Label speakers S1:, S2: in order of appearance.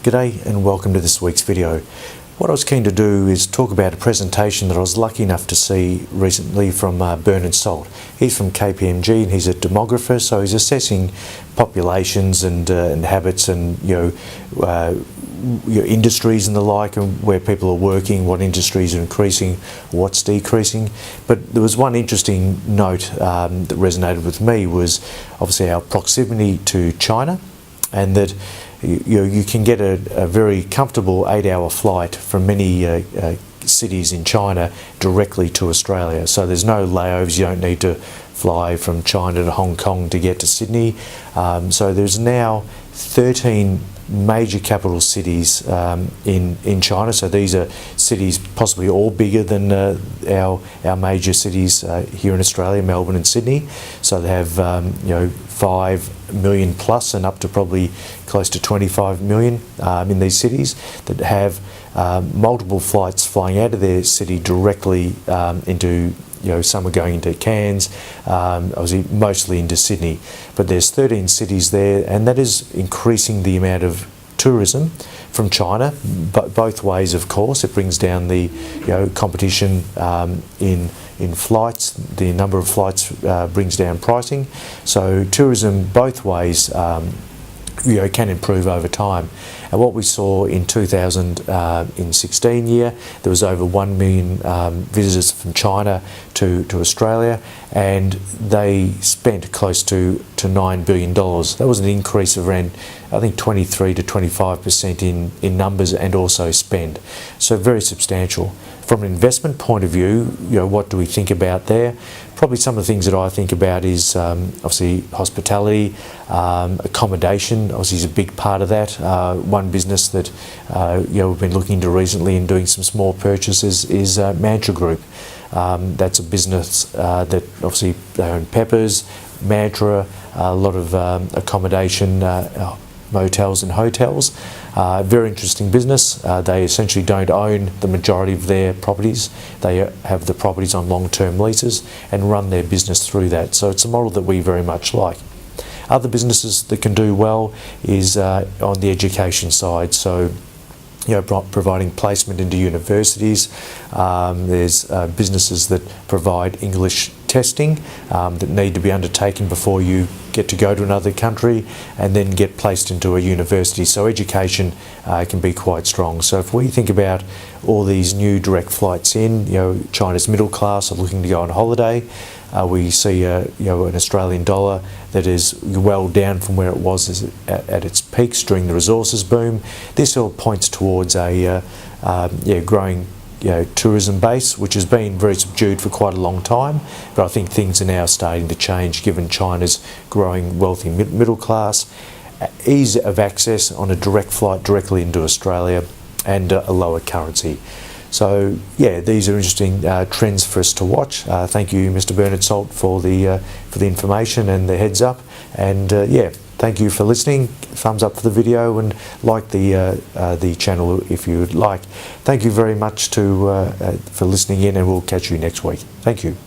S1: G'day and welcome to this week's video. What I was keen to do is talk about a presentation that I was lucky enough to see recently from Bernard Salt. He's from KPMG and he's a demographer, so he's assessing populations and habits and your industries and the like, and where people are working, what industries are increasing, what's decreasing. But there was one interesting note that resonated with me, was obviously our proximity to China, and that you can get a very comfortable 8-hour flight from many cities in China directly to Australia. So there's no layovers, you don't need to fly from China to Hong Kong to get to Sydney. So there's now 13 major capital cities in China. So these are cities possibly all bigger than our major cities here in Australia, Melbourne and Sydney. So they have 5 million plus and up to probably close to 25 million in these cities that have multiple flights flying out of their city directly into, some are going into Cairns, obviously mostly into Sydney. But there's 13 cities there, and that is increasing the amount of tourism from China, but both ways, of course. It brings down the competition in flights. The number of flights brings down pricing. So tourism both ways can improve over time. And what we saw in 2016 year, there was over 1 million visitors from China to Australia, and they spent close to $9 billion. That was an increase of around, I think, 23 to 25% in numbers and also spend. So very substantial. From an investment point of view, what do we think about there? Probably some of the things that I think about is obviously hospitality, accommodation. Obviously is a big part of that. One business that we've been looking into recently and doing some small purchases is Mantra Group. That's a business that obviously they own Peppers, Mantra, a lot of accommodation, motels and hotels. Very interesting business. They essentially don't own the majority of their properties. They have the properties on long-term leases and run their business through that. So it's a model that we very much like. Other businesses that can do well is on the education side. So providing placement into universities. There's businesses that provide English testing that need to be undertaken before you get to go to another country and then get placed into a university. So education can be quite strong. So if we think about all these new direct flights in, China's middle class are looking to go on holiday. We see an Australian dollar that is well down from where it was at its peaks during the resources boom. This all points towards a growing tourism base, which has been very subdued for quite a long time. But I think things are now starting to change given China's growing wealthy middle class, ease of access on a direct flight directly into Australia, and a lower currency. So these are interesting trends for us to watch. Thank you, Mr. Bernard Salt, for the information and the heads up. And thank you for listening. Thumbs up for the video and like the channel if you would like. Thank you very much for listening in, and we'll catch you next week. Thank you.